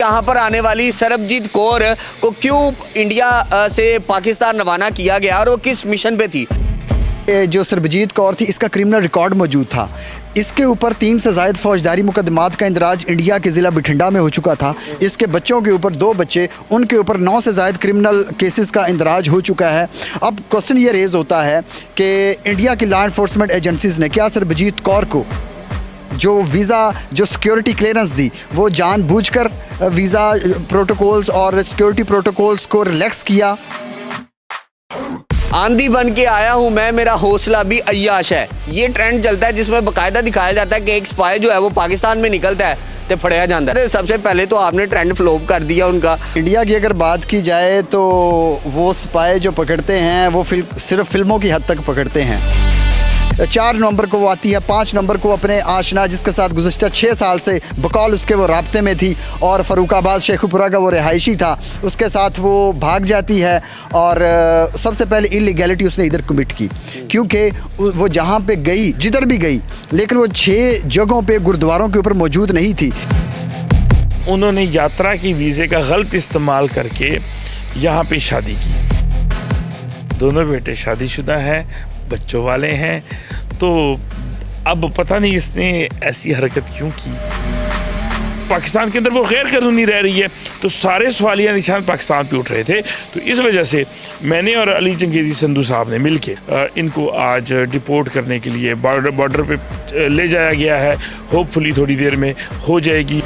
यहाँ पर आने वाली सरबजीत कौर को क्यों इंडिया से पाकिस्तान रवाना किया गया और वो किस मिशन पे थी? जो सरबजीत कौर थी, इसका क्रिमिनल रिकॉर्ड मौजूद था। इसके ऊपर 3 से ज़ायद फौजदारी मुकदमात का इंदराज इंडिया के ज़िला बठिंडा में हो चुका था। इसके बच्चों के ऊपर 2 बच्चे, उनके ऊपर 9 से ज़ायद क्रिमिनल केसेस का इंदराज हो चुका है। अब क्वेश्चन ये रेज़ होता है कि इंडिया की लॉ इन्फोर्समेंट एजेंसीज़ ने क्या सरबजीत कौर को जो वीज़ा, जो सिक्योरिटी क्लियरेंस दी, वो जानबूझकर वीज़ा प्रोटोकॉल्स और सिक्योरिटी प्रोटोकॉल्स को रिलैक्स किया? आंधी बन के आया हूं मैं, मेरा हौसला भी अय्याश है। ये ट्रेंड चलता है जिसमें बाकायदा दिखाया जाता है कि एक स्पाई जो है वो पाकिस्तान में निकलता है तो फड़ाया जाता है। सबसे पहले तो आपने ट्रेंड फ्लॉप कर दिया उनका। इंडिया की अगर बात की जाए तो वो स्पाई जो पकड़ते हैं वो सिर्फ फिल्मों की हद तक पकड़ते हैं। 4 नवंबर को वो आती है, 5 नवंबर को अपने आशना जिसके साथ गुज़श्ता 6 साल से बकौल उसके वो राब्ते में थी और फ़रूखाबाद शेखुपुरा का वो रिहायशी था, उसके साथ वो भाग जाती है और सबसे पहले इलीगैलिटी उसने इधर कमिट की, क्योंकि वो जहाँ पे गई, जिधर भी गई, लेकिन वो 6 जगहों पे गुरुद्वारों के ऊपर मौजूद नहीं थी। उन्होंने यात्रा की वीज़े का गलत इस्तेमाल करके यहाँ पे शादी की। दोनों बेटे शादीशुदा हैं, बच्चों वाले हैं, तो अब पता नहीं इसने ऐसी हरकत क्यों की। पाकिस्तान के अंदर वो गैर कानूनी रह रही है, तो सारे सवालिया निशान पाकिस्तान पे उठ रहे थे। तो इस वजह से मैंने और अली चंगेज़ी संधू साहब ने मिलके इनको आज डिपोर्ट करने के लिए बॉर्डर पे ले जाया गया है। होपफुली थोड़ी देर में हो जाएगी।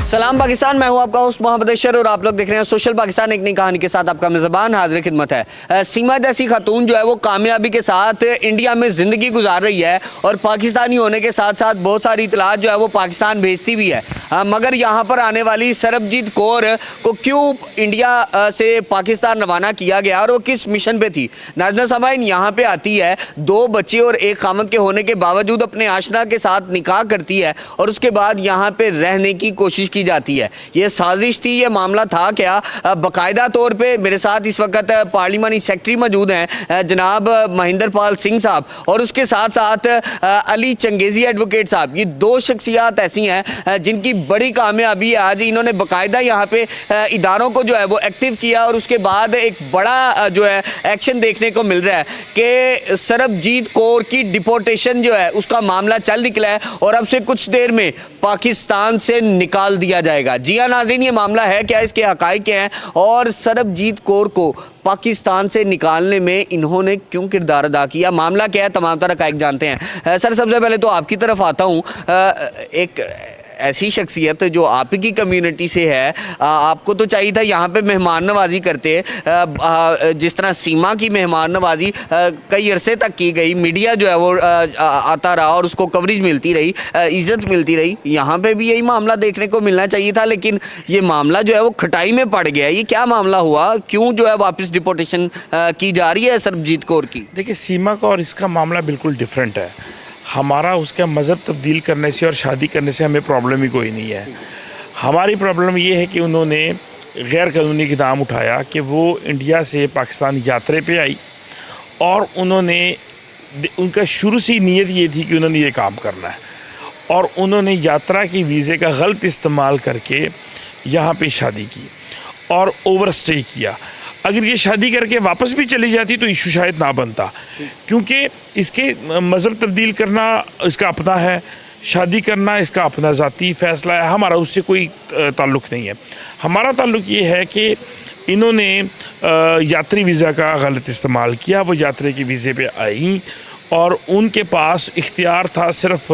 सलाम पाकिस्तान, मैं हूं आपका होस्ट मोहम्मद अशर और आप लोग देख रहे हैं सोशल पाकिस्तान। एक नई कहानी के साथ आपका मेज़बान हाजिर खिदमत है। सीमा जैसी खातून जो है वो कामयाबी के साथ इंडिया में ज़िंदगी गुजार रही है और पाकिस्तानी होने के साथ साथ बहुत सारी इतलात जो है वो पाकिस्तान भेजती भी है। मगर यहाँ पर आने वाली सरबजीत कौर को क्यों इंडिया से पाकिस्तान रवाना किया गया और वो किस मिशन पे थी? नाज़रीन सामाईन, यहाँ पे आती है, 2 बच्चे और 1 खामद के होने के बावजूद अपने आशना के साथ निकाह करती है और उसके बाद यहाँ पे रहने की कोशिश की जाती है। ये साजिश थी, ये मामला था क्या? बाकायदा तौर पे मेरे साथ इस वक्त पार्लिमानी सेक्रेटरी मौजूद हैं जनाब महेंद्र पाल सिंह साहब और उसके साथ साथ अली चंगेज़ी एडवोकेट साहब। ये 2 शख्सियात ऐसी हैं जिनकी बड़ी कामयाबी है। आज इन्होंने बाकायदा यहाँ पे इदारों को जो है वो एक्टिव किया और उसके बाद एक बड़ा जो है एक्शन देखने को मिल रहा है कि सरबजीत कौर की डिपोर्टेशन जो है उसका मामला चल निकला है और अब से कुछ देर में पाकिस्तान से निकाल दिया जाएगा। जी हाँ नाज़रीन, ये मामला है क्या, इसके हक़ाइक़ क्या हैं और सरबजीत कौर को पाकिस्तान से निकालने में इन्होंने क्यों किरदार अदा किया, मामला क्या है, तमाम तरह हक़ाइक़ जानते हैं। सर, सबसे पहले तो आपकी तरफ आता हूँ। एक ऐसी शख्सियत जो आप की कम्युनिटी से है, आपको तो चाहिए था यहाँ पे मेहमान नवाजी करते, जिस तरह सीमा की मेहमान नवाजी कई अरसे तक की गई, मीडिया जो है वो आता रहा और उसको कवरेज मिलती रही, इज़्ज़त मिलती रही। यहाँ पे भी यही मामला देखने को मिलना चाहिए था, लेकिन ये मामला जो है वो खटाई में पड़ गया। ये क्या मामला हुआ, क्यों जो है वापस डिपोर्टेशन की जा रही है सरबजीत कौर की? देखिए, सीमा का और इसका मामला बिल्कुल डिफरेंट है। हमारा उसका मज़हब तब्दील करने से और शादी करने से हमें प्रॉब्लम ही कोई नहीं है। हमारी प्रॉब्लम ये है कि उन्होंने गैर कानूनी इक़दाम उठाया कि वो इंडिया से पाकिस्तान यात्रा पे आई और उनका शुरू से ही नीयत ये थी कि उन्होंने ये काम करना है और उन्होंने यात्रा की वीज़े का गलत इस्तेमाल करके यहाँ पे शादी की और ओवर स्टे किया। अगर ये शादी करके वापस भी चली जाती तो इशू शायद ना बनता, क्योंकि इसके मज़हब तब्दील करना इसका अपना है, शादी करना इसका अपना ज़ाती फ़ैसला है, हमारा उससे कोई ताल्लुक़ नहीं है। हमारा ताल्लुक़ ये है कि इन्होंने यात्री वीज़ा का गलत इस्तेमाल किया। वो यात्रा की वीज़े पे आई और उनके पास इख्तियार था सिर्फ़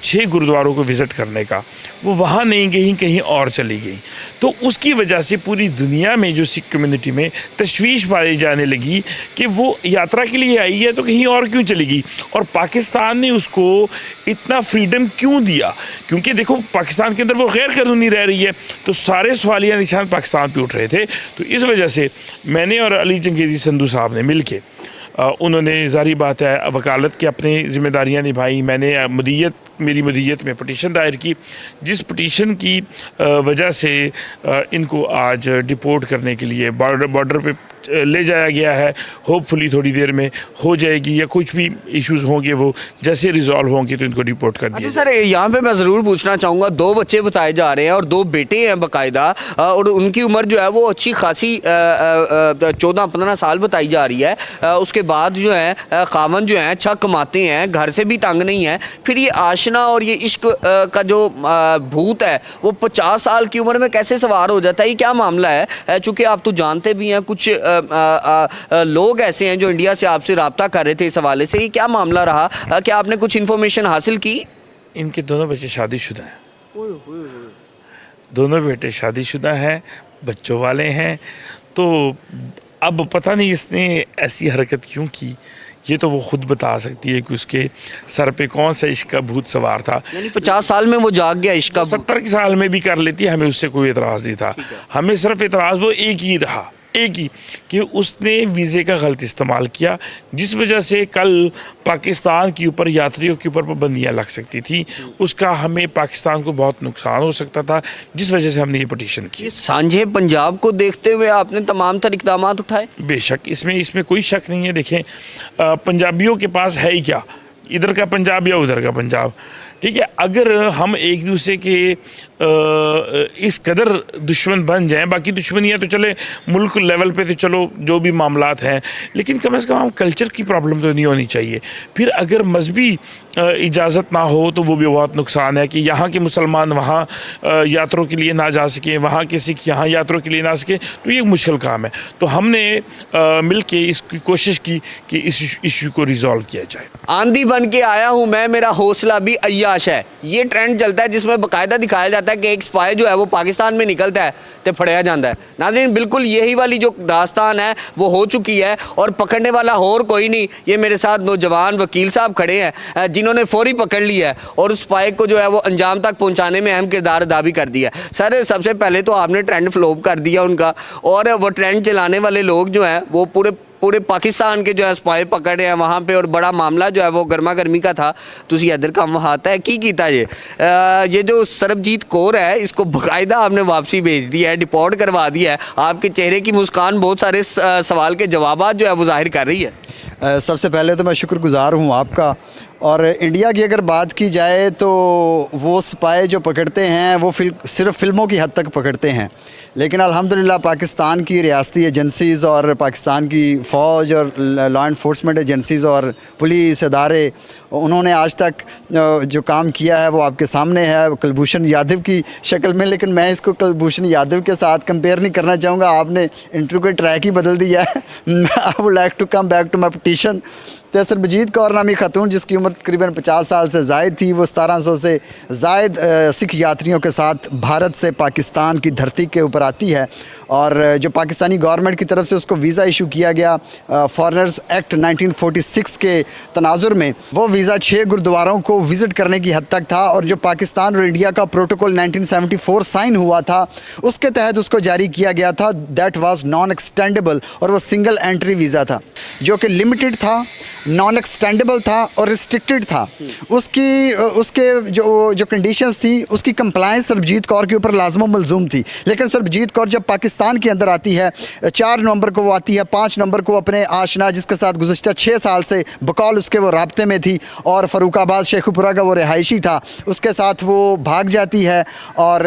6 गुरुद्वारों को विज़िट करने का। वो वहाँ नहीं गई, कहीं और चली गई, तो उसकी वजह से पूरी दुनिया में जो सिख कम्युनिटी में तशवीश पाई जाने लगी कि वो यात्रा के लिए आई है तो कहीं और क्यों चली गई और पाकिस्तान ने उसको इतना फ्रीडम क्यों दिया। क्योंकि देखो, पाकिस्तान के अंदर वो गैर कानूनी रह रही है, तो सारे सवालिया निशान पाकिस्तान पे उठ रहे थे। तो इस वजह से मैंने और अली चंगेज़ी संधू साहब ने मिल के उन्होंने ज़ाहिर बात है वकालत की अपनी ज़िम्मेदारियाँ निभाई। मैंने मेरी मदीयत में पटिशन दायर की, जिस पटिशन की वजह से इनको आज डिपोर्ट करने के लिए बॉर्डर पे ले जाया गया है, होपफुली थोड़ी देर में हो जाएगी, या कुछ भी इश्यूज होंगे वो जैसे रिजॉल्व होंगे तो इनको रिपोर्ट कर दिया अच्छा सर, यहाँ पे मैं ज़रूर पूछना चाहूँगा, 2 बच्चे बताए जा रहे हैं और 2 बेटे हैं बाकायदा, और उनकी उम्र जो है वो अच्छी खासी 14-15 साल बताई जा रही है। उसके बाद जो है खामन जो है अच्छा कमाते हैं, घर से भी तंग नहीं है, फिर ये आशना और ये इश्क का जो भूत है वो 50 साल की उम्र में कैसे सवार हो जाता है, ये क्या मामला है? चूँकि आप तो जानते भी हैं, कुछ लोग ऐसे हैं जो इंडिया से आपसे रब्ता कर रहे थे इस हवाले से, ये क्या मामला रहा? क्या आपने कुछ इन्फॉर्मेशन हासिल की? इनके दोनों बच्चे शादीशुदा हैं, दोनों बेटे शादीशुदा हैं, बच्चों वाले हैं। तो अब पता नहीं इसने ऐसी हरकत क्यों की, ये तो वो खुद बता सकती है कि उसके सर पे कौन सा इश्क का भूत सवार था। यानी 50 साल में वो जाग गया इश्क का भूत। 70 के साल में भी कर लेती है, हमें उससे कोई एतराज़ नहीं था। हमें सिर्फ एतराज़ वो एक ही रहा, एक ही, कि उसने वीज़े का गलत इस्तेमाल किया, जिस वजह से कल पाकिस्तान के ऊपर यात्रियों के ऊपर पाबंदियाँ लग सकती थी। उसका हमें पाकिस्तान को बहुत नुकसान हो सकता था, जिस वजह से हमने ये पटिशन की। ये सांझे पंजाब को देखते हुए आपने तमाम तर इक़दाम उठाए? बेशक, इसमें कोई शक नहीं है। देखें, पंजाबियों के पास है ही क्या, इधर का पंजाब या उधर का पंजाब, ठीक है। अगर हम एक दूसरे के इस कदर दुश्मन बन जाएं, बाकी दुश्मनियाँ तो चले मुल्क लेवल पे तो चलो जो भी मामलात हैं, लेकिन कम से कम हम कल्चर की प्रॉब्लम तो नहीं होनी चाहिए। फिर अगर मजहबी इजाज़त ना हो तो वो भी बहुत नुकसान है, कि यहाँ के मुसलमान वहाँ यात्रों के लिए ना जा सकें, वहाँ के सिख यहाँ यात्रों के लिए ना सकें, तो ये मुश्किल काम है। तो हमने मिल के इसकी कोशिश की कि इस इशू को रिजॉल्व किया जाए। आंधी बन के आया हूँ मैं, मेरा हौसला भी अय्याश है, ये ट्रेंड चलता है जिसमें बाकायदा दिखाया जाता है कि एक स्पाई जो है वो पाकिस्तान में निकलता है तो फड़या जाता है। नाज़रीन, बिल्कुल यही वाली जो दास्तान है वो हो चुकी है, और पकड़ने वाला और कोई नहीं, ये मेरे साथ नौजवान वकील साहब खड़े हैं जिन्होंने फौरी पकड़ लिया है और उस स्पाई को जो है वो अंजाम तक पहुंचाने में अहम किरदार अदा भी कर दिया। सर, सबसे पहले तो आपने ट्रेंड फ्लोप कर दिया उनका, और वो ट्रेंड चलाने वाले लोग जो हैं वो पूरे पाकिस्तान के जो है स्पाई पकड़ रहे हैं वहाँ पे, और बड़ा मामला जो है वो गर्मा गर्मी का था। तुसी इधर काम हाथ है की कीता ये जो सरबजीत कौर है, इसको बाकायदा आपने वापसी भेज दी है, डिपोर्ट करवा दिया है। आपके चेहरे की मुस्कान बहुत सारे सवाल के जवाब जो है वो जाहिर कर रही है। सबसे पहले तो मैं शुक्रगुजार हूँ आपका। और इंडिया की अगर बात की जाए तो वो स्पाई जो पकड़ते हैं वो सिर्फ फिल्मों की हद तक पकड़ते हैं, लेकिन अल्हम्दुलिल्लाह पाकिस्तान की रियासती एजेंसीज़ और पाकिस्तान की फ़ौज और लॉ इन्फोर्समेंट एजेंसीज़ और पुलिस इदारे, उन्होंने आज तक जो काम किया है वो आपके सामने है, कुलभूषण यादव की शक्ल में। लेकिन मैं इसको कुलभूषण यादव के साथ कंपेयर नहीं करना चाहूँगा, आपने इंटरव्यू का ट्रैक ही बदल दिया है। I would like to come back to my petition. तो सरबजीत कौर नामी खातून, जिसकी उम्र तकरीबन 50 साल से ज़ायद थी, वो 1700 से ज़ायद सिख यात्रियों के साथ भारत से पाकिस्तान की धरती के ऊपर आती है, और जो पाकिस्तानी गवर्नमेंट की तरफ से उसको वीज़ा इशू किया गया फॉरेनर्स एक्ट 1946 के तनाजुर में, वो वीज़ा 6 गुरुद्वारों को विज़िट करने की हद तक था। और जो पाकिस्तान और इंडिया का प्रोटोकॉल 1974 साइन हुआ था, उसके तहत उसको जारी किया गया था। दैट वाज नॉन एक्सटेंडेबल, और वो सिंगल एंट्री वीज़ा था जो कि लिमिटेड था, नॉन एक्सटेंडेबल था और रिस्ट्रिक्टेड था। उसके जो कंडीशंस थी, उसकी कंप्लायंस सरबजीत कौर के ऊपर लाजम मलजूम थी। लेकिन सरबजीत कौर जब पाकिस्तान के अंदर आती है, 4 नवंबर को वो आती है, 5 नवंबर को अपने आशना, जिसके साथ गुज़श्ता 6 साल से बकौल उसके वो राब्ते में थी और फ़रूखाबाद शेखुपुरा का वो रिहायशी था, उसके साथ वो भाग जाती है। और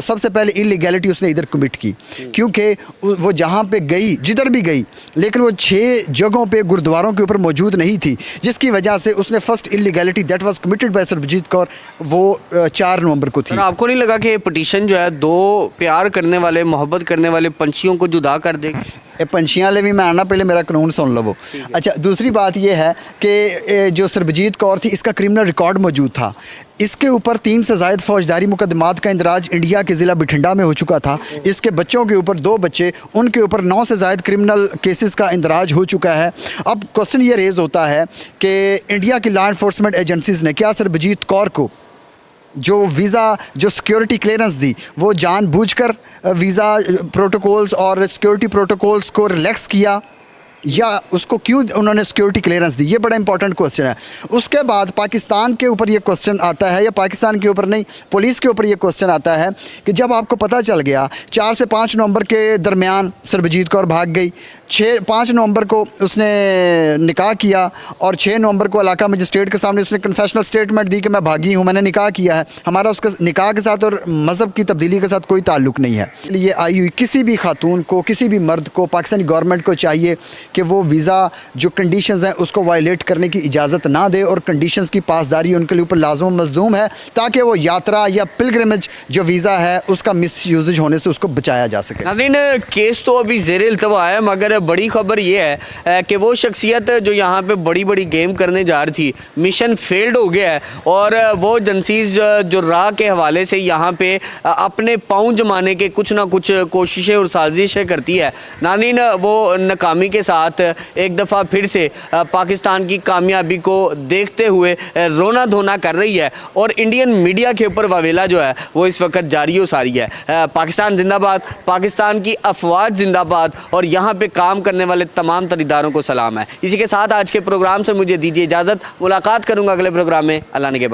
सबसे पहले इलीगैलिटी उसने इधर कमिट की, क्योंकि वो जहाँ पे गई, जिधर भी गई, लेकिन वो 6 जगहों पे गुरुद्वारों के ऊपर मौजूद नहीं थी, जिसकी वजह से उसने first illegality that was committed by Sarabjit Kaur, वो 4 नवंबर को थी। आपको नहीं लगा कि ये पिटीशन जो है 2 प्यार करने वाले, मोहब्बत करने वाले पंछियों को जुदा कर देगी? ये पंछियाँ ले भी मैं आना, पहले मेरा कानून सुन लो। अच्छा, दूसरी बात ये है कि जो सरबजीत कौर थी, इसका क्रिमिनल रिकॉर्ड मौजूद था। इसके ऊपर 3 से ज़ायद फौजदारी मुकदमात का इंदराज इंडिया के ज़िला बठिंडा में हो चुका था। इसके बच्चों के ऊपर 2 बच्चे, उनके ऊपर 9 से ज़ायद क्रिमिनल केसेस का इंदराज हो चुका है। अब क्वेश्चन ये रेज़ होता है कि इंडिया की लॉ इन्फोर्समेंट एजेंसीज़ ने क्या सरबजीत कौर को जो वीज़ा, जो सिक्योरिटी क्लियरेंस दी, वो जानबूझकर वीज़ा प्रोटोकॉल्स और सिक्योरिटी प्रोटोकॉल्स को रिलैक्स किया, या उसको क्यों उन्होंने सिक्योरिटी क्लियरेंस दी, ये बड़ा इंपॉर्टेंट क्वेश्चन है। उसके बाद पाकिस्तान के ऊपर ये क्वेश्चन आता है, या पाकिस्तान के ऊपर नहीं, पुलिस के ऊपर ये क्वेश्चन आता है कि जब आपको पता चल गया 4 से 5 नवंबर के दरमियान सरबजीत कौर भाग गई, 5 नवंबर को उसने निकाह किया और 6 नवंबर को इलाका मजिस्ट्रेट के सामने उसने कन्फेशनल स्टेटमेंट दी कि मैं भागी हूँ, मैंने निकाह किया है। हमारा उसके निकाह के साथ और मज़हब की तब्दीली के साथ कोई ताल्लुक़ नहीं है। ये आई हुई किसी भी खातून को, किसी भी मर्द को, पाकिस्तानी गवर्नमेंट को चाहिए कि वो वीज़ा जो कंडीशंस हैं उसको वायलेट करने की इजाज़त ना दे और कंडीशंस की पासदारी उनके ऊपर लाज़िम मज़लूम है, ताकि वो यात्रा या पिलग्रिमेज जो वीज़ा है उसका मिस यूजेज होने से उसको बचाया जा सके। नाज़रीन, केस तो अभी ज़ेर इल्तवा है, मगर बड़ी खबर ये है कि वो शख्सियत जो यहाँ पे बड़ी बड़ी गेम करने जा रही थी, मिशन फेल्ड हो गया है और वो जंसीज जो राह के हवाले से यहाँ पे अपने पाँव जमाने के कुछ ना कुछ कोशिशें और साजिशें करती है। नाज़रीन, वो नाकामी के साथ एक दफ़ा फिर से पाकिस्तान की कामयाबी को देखते हुए रोना धोना कर रही है और इंडियन मीडिया के ऊपर वावेला जो है वो इस वक्त जारी हो सारी है। पाकिस्तान जिंदाबाद, पाकिस्तान की अफवाज जिंदाबाद और यहाँ पे काम करने वाले तमाम इदारों को सलाम है। इसी के साथ आज के प्रोग्राम से मुझे दीजिए इजाज़त। मुलाकात करूँगा अगले प्रोग्राम में। अल्लाह ने के बाद।